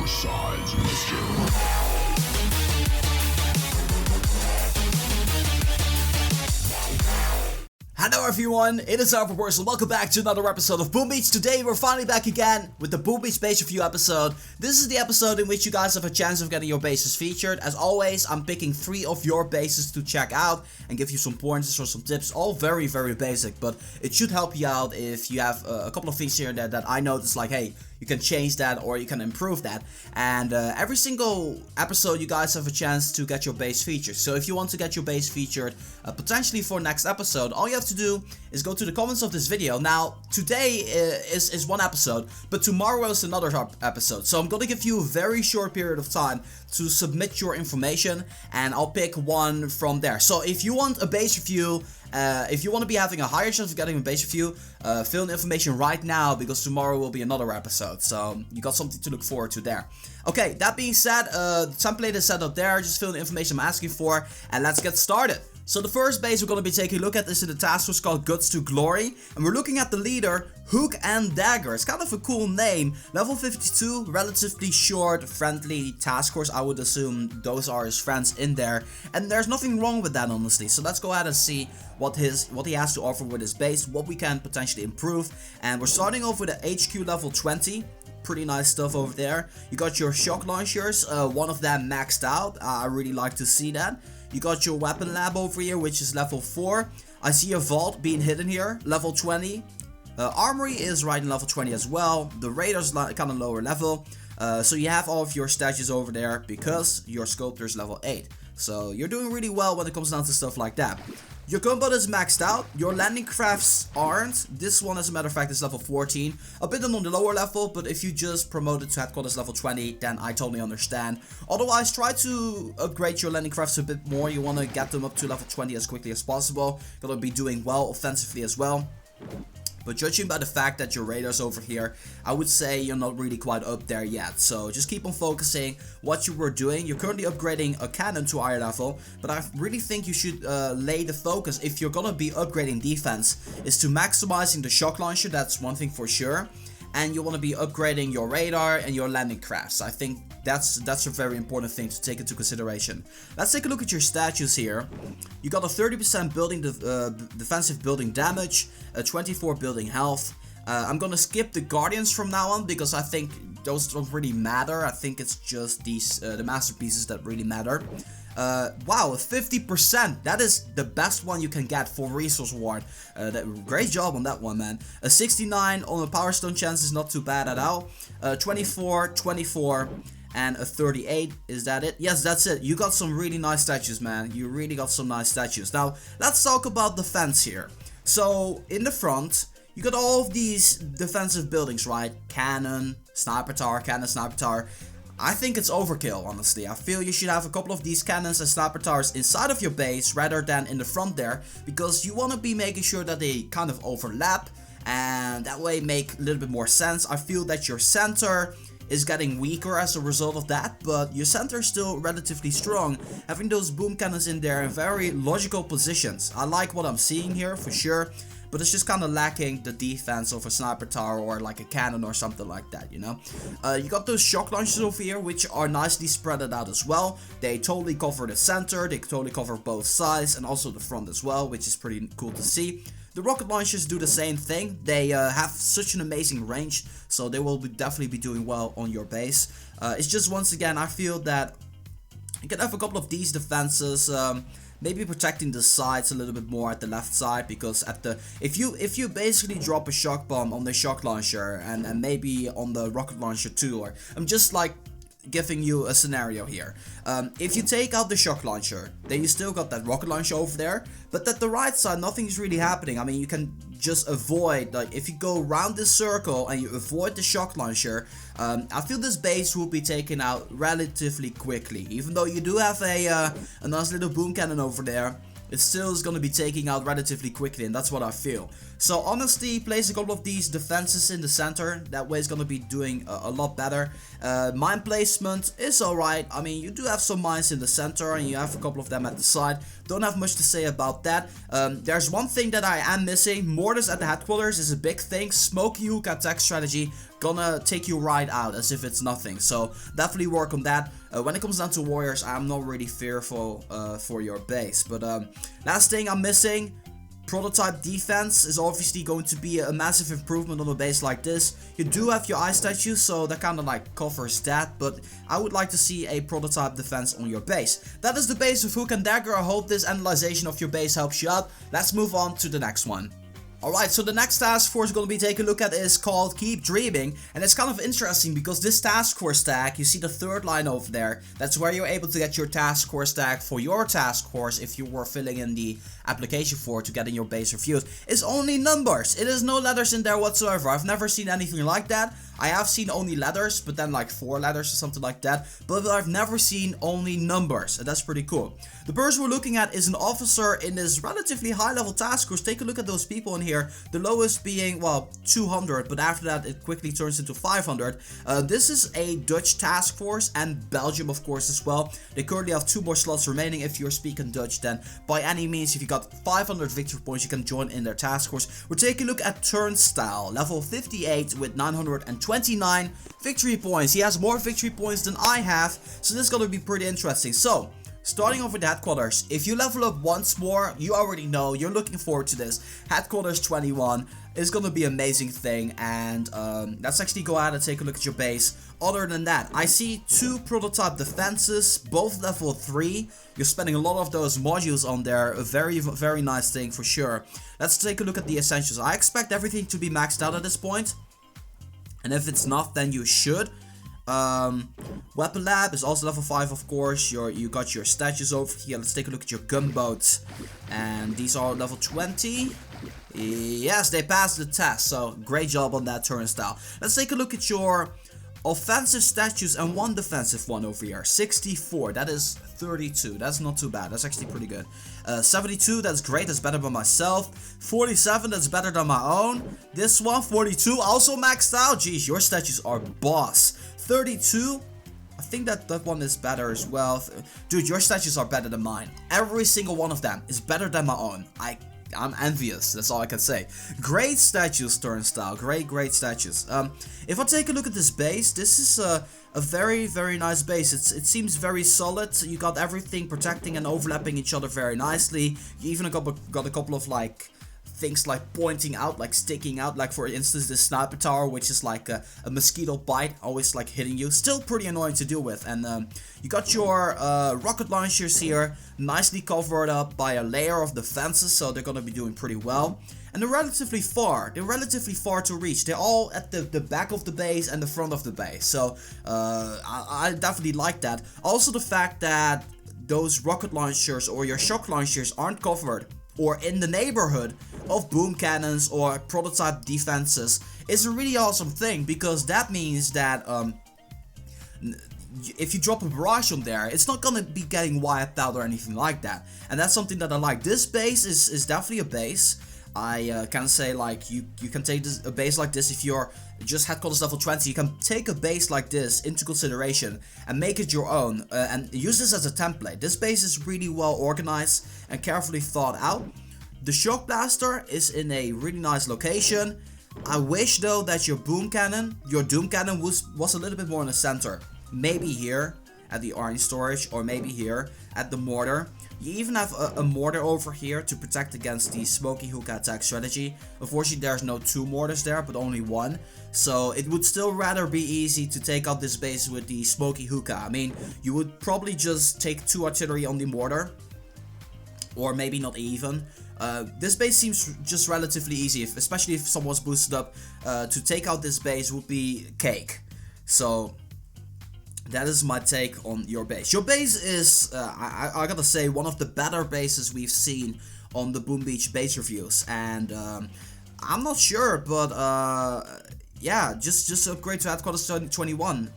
sides, mister. Hello everyone, it is Pegboard, and welcome back to another episode of Boom Beats. Today we're finally back again with the Boom Beats base review episode. This is the episode in which you guys have a chance of getting your bases featured. As always, I'm picking 3 of your bases to check out and give you some pointers or some tips, all very basic, but it should help you out if you have a couple of things here that I noticed, like hey, you can change that or you can improve that. And every single episode you guys have a chance to get your base featured. So if you want to get your base featured potentially for next episode, all you have to do is go to the comments of this video. Now today is one episode, but tomorrow is another episode. So I'm gonna give you a very short period of time to submit your information and I'll pick one from there. So if you want a base review, if you want to be having a higher chance of getting a base review, fill in the information right now because tomorrow will be another episode. So you got something to look forward to there. Okay, that being said, the template is set up there. Just fill in the information I'm asking for and let's get started. So the first base we're going to be taking a look at is in the task force called Guts to Glory. And we're looking at the leader, Hook and Dagger. It's kind of a cool name. Level 52, relatively short, friendly task force. I would assume those are his friends in there. And there's nothing wrong with that, honestly. So let's go ahead and see what he has to offer with his base, what we can potentially improve. And we're starting off with an HQ level 20. Pretty nice stuff over there. You got your shock launchers, one of them maxed out. I really like to see that. You got your weapon lab over here, which is level 4. I see a vault being hidden here, level 20. Armory is right in level 20 as well. The radar's kind of lower level. So you have all of your statues over there because your sculptor is level 8. So you're doing really well when it comes down to stuff like that. Your combat is maxed out, your landing crafts aren't. This one, as a matter of fact, is level 14. A bit on the lower level, but if you just promote it to headquarters level 20, then I totally understand. Otherwise, try to upgrade your landing crafts a bit more. You want to get them up to level 20 as quickly as possible. Gonna be doing well offensively as well. But judging by the fact that your radar's over here, I would say you're not really quite up there yet. So just keep on focusing what you were doing. You're currently upgrading a cannon to higher level, but I really think you should lay the focus, if you're gonna be upgrading defense, is to maximizing the shock launcher. That's one thing for sure. And you want to be upgrading your radar and your landing crafts. I think that's a very important thing to take into consideration. Let's take a look at your statues here. You got a 30% building defensive building damage, a 24 building health. I'm gonna skip the guardians from now on because I think those don't really matter. I think it's just these the masterpieces that really matter. Wow, 50%. That is the best one you can get for resource ward. Great job on that one, man. A 69 on the power stone chance is not too bad at all. 24, 24, and a 38. Is that it? Yes, that's it. You got some really nice statues, man. You really got some nice statues. Now, let's talk about defense here. So, in the front, you got all of these defensive buildings, right? Cannon, sniper tower, cannon, sniper tower. I think it's overkill, honestly. I feel you should have a couple of these cannons and sniper towers inside of your base rather than in the front there, because you want to be making sure that they kind of overlap and that way make a little bit more sense. I feel that your center is getting weaker as a result of that, but your center is still relatively strong, having those boom cannons in there in very logical positions. I like what I'm seeing here for sure. But it's just kind of lacking the defense of a sniper tower or like a cannon or something like that, you know. You got those shock launchers over here, which are nicely spread out as well. They totally cover the center, they totally cover both sides and also the front as well, which is pretty cool to see. The rocket launchers do the same thing. They have such an amazing range, so they will definitely be doing well on your base. It's just, once again, I feel that you can have a couple of these defenses. Maybe protecting the sides a little bit more at the left side, because at the if you basically drop a shock bomb on the shock launcher and maybe on the rocket launcher too, or I'm just like giving you a scenario here. If you take out the shock launcher, then you still got that rocket launcher over there, but at the right side nothing's really happening. I mean, you can just avoid, like if you go around this circle and you avoid the shock launcher, I feel this base will be taken out relatively quickly. Even though you do have a nice little boom cannon over there, it still is going to be taking out relatively quickly, and that's what I feel. So honestly, place a couple of these defenses in the center. That way it's going to be doing a lot better. Mine placement is alright. I mean, you do have some mines in the center and you have a couple of them at the side. Don't have much to say about that. There's one thing that I am missing. Mortars at the headquarters is a big thing. Smoky hook attack strategy gonna take you right out as if it's nothing. So definitely work on that. When it comes down to warriors, I'm not really fearful for your base. But last thing I'm missing, prototype defense is obviously going to be a massive improvement on a base like this. You do have your ice statues, so that kind of like covers that, but I would like to see a prototype defense on your base. That is the base of Hook and Dagger. I hope this analyzation of your base helps you out. Let's move on to the next one. Alright, so the next task force we're going to be taking a look at is called Keep Dreaming, and it's kind of interesting because this task force tag, you see the third line over there, that's where you're able to get your task force tag for your task force if you were filling in the application for to get in your base reviewed. It's only numbers, it is no letters in there whatsoever. I've never seen anything like that. I have seen only letters, but then like 4 letters or something like that, but I've never seen only numbers, and that's pretty cool. The person we're looking at is an officer in this relatively high level task force. Take a look at those people in here, the lowest being, well, 200, but after that it quickly turns into 500. This is a Dutch task force, and Belgium of course as well. They currently have 2 more slots remaining. If you're speaking Dutch, then by any means, if you got 500 victory points, you can join in their task force. We're taking a look at Turnstile, level 58 with 929 victory points. He has more victory points than I have, so this is gonna be pretty interesting. So starting off with headquarters, if you level up once more, you already know, you're looking forward to this. Headquarters 21 is gonna be an amazing thing, and let's actually go ahead and take a look at your base. Other than that, I see 2 prototype defenses, both level 3. You're spending a lot of those modules on there, a very, very nice thing for sure. Let's take a look at the essentials. I expect everything to be maxed out at this point, and if it's not, then you should. Weapon lab is also level 5, of course. You got your statues over here. Let's take a look at your gunboats, and these are level 20. Yes, they passed the test, so great job on that turnstile. Let's take a look at your offensive statues and 1 defensive one over here. 64, that is 32, that's not too bad, that's actually pretty good. 72, that's great, that's better than myself. 47, that's better than my own. This one, 42, also maxed out. Jeez, your statues are boss. 32, I think that one is better as well. Dude, your statues are better than mine. Every single one of them is better than my own. I'm envious, that's all I can say. Great statues, Turnstile, great statues. If I take a look at this base, this is a very, very nice base. It seems very solid. You got everything protecting and overlapping each other very nicely. You even got a couple of like things like pointing out, like sticking out, like for instance this sniper tower, which is like a mosquito bite, always like hitting you. Still pretty annoying to deal with. And you got your rocket launchers here, nicely covered up by a layer of defenses, so they're gonna be doing pretty well. And they're relatively far to reach. They're all at the back of the base and the front of the base, so I definitely like that. Also the fact that those rocket launchers or your shock launchers aren't covered or in the neighborhood of boom cannons or prototype defenses is a really awesome thing, because that means that if you drop a barrage on there, it's not gonna be getting wiped out or anything like that. And that's something that I like. This base is definitely a base. I can say, like, you can take a base like this if you're just headquarters level 20. You can take a base like this into consideration and make it your own, and use this as a template. This base is really well organized and carefully thought out. The shock blaster is in a really nice location. I wish though that your doom cannon was a little bit more in the center. Maybe here at the orange storage, or maybe here at the mortar. You even have a mortar over here to protect against the smoky hookah attack strategy. Unfortunately, there's no 2 mortars there, but only 1. So it would still rather be easy to take out this base with the smoky hookah. I mean, you would probably just take 2 artillery on the mortar, or maybe not even. This base seems just relatively easy, especially if someone's boosted up. To take out this base would be cake. So that is my take on your base. Your base is, I gotta say, one of the better bases we've seen on the Boom Beach base reviews. And I'm not sure, but yeah, just upgrade to headquarters 21.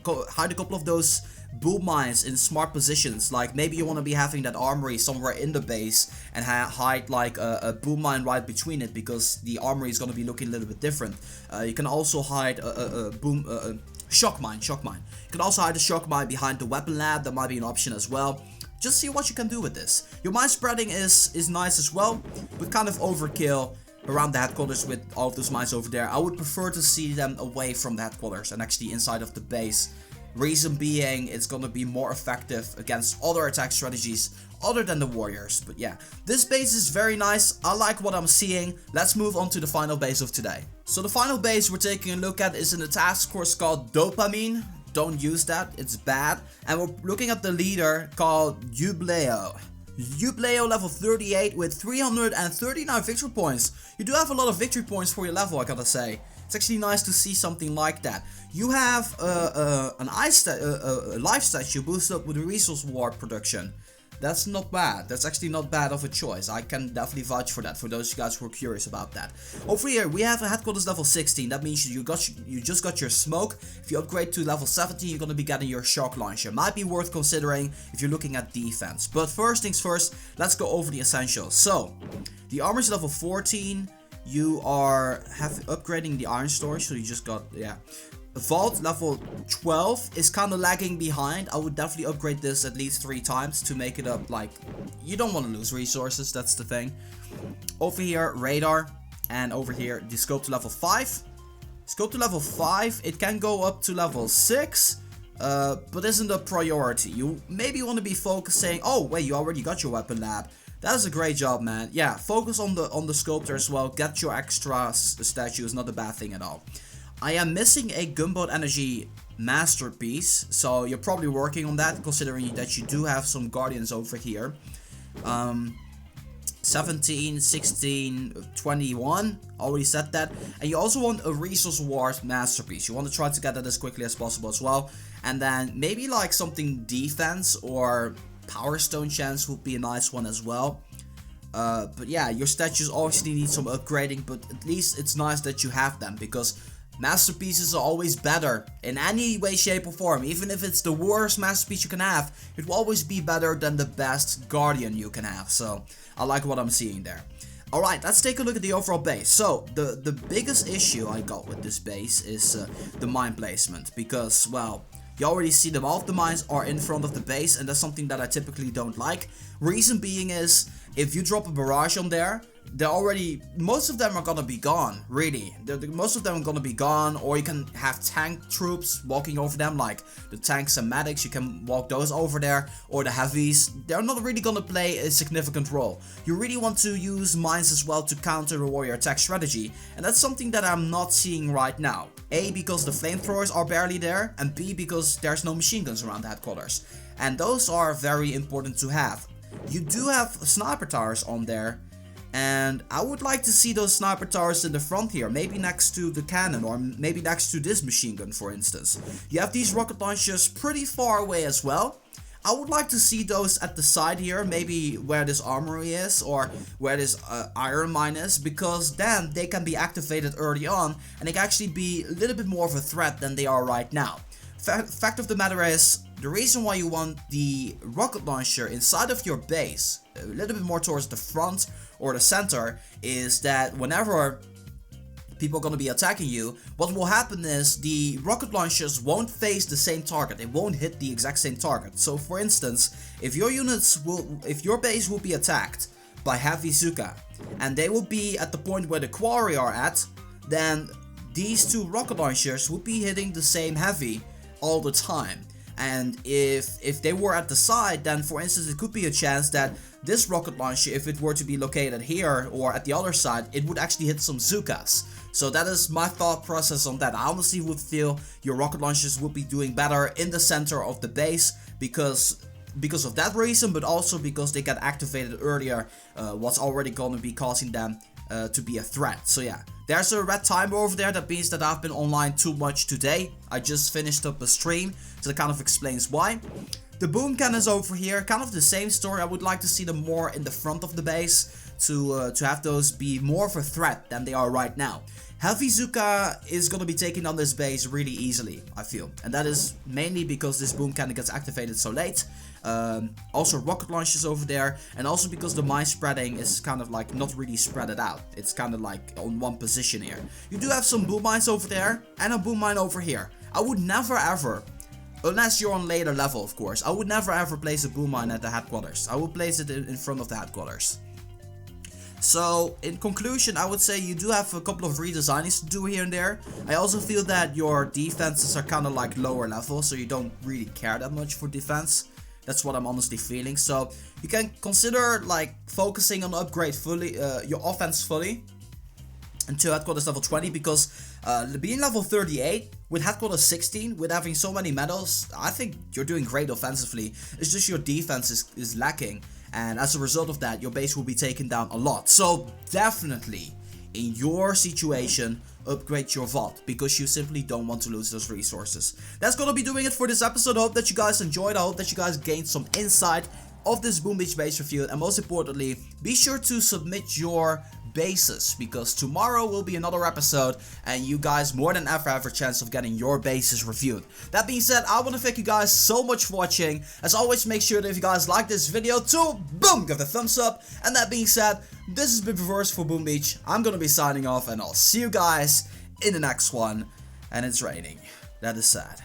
Hide a couple of those boom mines in smart positions. Like maybe you want to be having that armory somewhere in the base and hide like a boom mine right between it, because the armory is going to be looking a little bit different. You can also hide a shock mine. You can also hide a shock mine behind the weapon lab. That might be an option as well. Just see what you can do with this. Your mine spreading is nice as well, but kind of overkill. around the headquarters with all of those mines over there. I would prefer to see them away from the headquarters and actually inside of the base. Reason being, it's gonna be more effective against other attack strategies other than the warriors. But yeah, this base is very nice. I like what I'm seeing. Let's move on to the final base of today. So the final base we're taking a look at is in a task force called Dopamine. Don't use that, it's bad. And we're looking at the leader called Jubileo. Jubileo level 38 with 339 victory points. You do have a lot of victory points for your level, I gotta say. It's actually nice to see something like that. You have a life statue boosted up with a resource ward production. That's not bad. That's actually not bad of a choice. I can definitely vouch for that, for those of you guys who are curious about that. Over here, we have a headquarters level 16. That means you just got your smoke. If you upgrade to level 17, you're going to be getting your shock launcher. Might be worth considering if you're looking at defense. But first things first, let's go over the essentials. So, the armor is level 14. You are upgrading the iron storage, so you just got, yeah. Vault level 12 is kind of lagging behind. I would definitely upgrade this at least 3 times to make it up. Like, you don't want to lose resources, that's the thing. Over here, radar, and over here, the scope to level 5. Scope to level 5, it can go up to level 6, but isn't a priority. You maybe want to be focusing. Oh wait, you already got your weapon lab. That is a great job, man. Yeah, focus on the sculptor as well. Get your extra statue is not a bad thing at all. I am missing a gunboat energy masterpiece, so you're probably working on that, considering that you do have some guardians over here. 17, 16, 21, already said that. And you also want a resource ward masterpiece. You want to try to get that as quickly as possible as well. And then maybe like something defense or power stone chance would be a nice one as well. But yeah, your statues obviously need some upgrading, but at least it's nice that you have them, because masterpieces are always better in any way, shape or form. Even if it's the worst masterpiece you can have, it will always be better than the best guardian you can have. So I like what I'm seeing there. Alright, let's take a look at the overall base. So the biggest issue I got with this base is the mine placement, because, well, you already see them. All of the mines are in front of the base, and that's something that I typically don't like. Reason being is, if you drop a barrage on there, they're already, most of them are gonna be gone, really. Most of them are gonna be gone, or you can have tank troops walking over them, like the tanks and medics, you can walk those over there, or the heavies. They're not really gonna play a significant role. You really want to use mines as well to counter the warrior attack strategy, and that's something that I'm not seeing right now. A, because the flamethrowers are barely there, and B, because there's no machine guns around the headquarters. And those are very important to have. You do have sniper towers on there, and I would like to see those sniper towers in the front here, maybe next to the cannon, or maybe next to this machine gun, for instance. You have these rocket launchers pretty far away as well. I would like to see those at the side here, maybe where this armory is, or where this iron mine is, because then they can be activated early on, and they can actually be a little bit more of a threat than they are right now. Fact of the matter is, the reason why you want the rocket launcher inside of your base, a little bit more towards the front or the center, is that whenever people are going to be attacking you, what will happen is the rocket launchers won't face the same target. They won't hit the exact same target. So for instance, if your base will be attacked by heavy Zuka, and they will be at the point where the quarry are at, then these two rocket launchers will be hitting the same heavy all the time. And if they were at the side, then for instance it could be a chance that this rocket launcher, if it were to be located here or at the other side, it would actually hit some Zukas. So that is my thought process on that. I honestly would feel your rocket launchers would be doing better in the center of the base, because of that reason, but also because they get activated earlier, what's already going to be causing them to be a threat. So yeah, there's a red timer over there. That means that I've been online too much today. I just finished up a stream, so that kind of explains why. The boom cannons over here, kind of the same story. I would like to see them more in the front of the base to have those be more of a threat than they are right now. Heavy Zuka is going to be taking on this base really easily, I feel. And that is mainly because this boom cannon gets activated so late. Also rocket launches over there, and also because the mine spreading is kind of like not really spread it out. It's kind of like on one position here. You do have some boom mines over there and a boom mine over here. I would never ever, unless you're on later level of course, I would never ever place a boom mine at the headquarters. I would place it in front of the headquarters. So in conclusion, I would say you do have a couple of redesignings to do here and there. I also feel that your defenses are kind of like lower level, so you don't really care that much for defense. That's what I'm honestly feeling. So you can consider like focusing on upgrade fully, your offense fully until headquarters level 20, because being level 38 with headquarters 16, with having so many medals, I think you're doing great offensively. It's just your defense is lacking, and as a result of that, your base will be taken down a lot. So definitely, in your situation, upgrade your vault, because you simply don't want to lose those resources. That's gonna be doing it for this episode. I hope that you guys enjoyed. I hope that you guys gained some insight of this Boom Beach base review, and most importantly, be sure to submit your bases, because tomorrow will be another episode and you guys more than ever have a chance of getting your bases reviewed. That being said, I want to thank you guys so much for watching. As always, make sure that if you guys like this video to boom, give it a thumbs up. And that being said, this has been Reverse for Boom Beach. I'm gonna be signing off, and I'll see you guys in the next one. And it's raining. That is sad.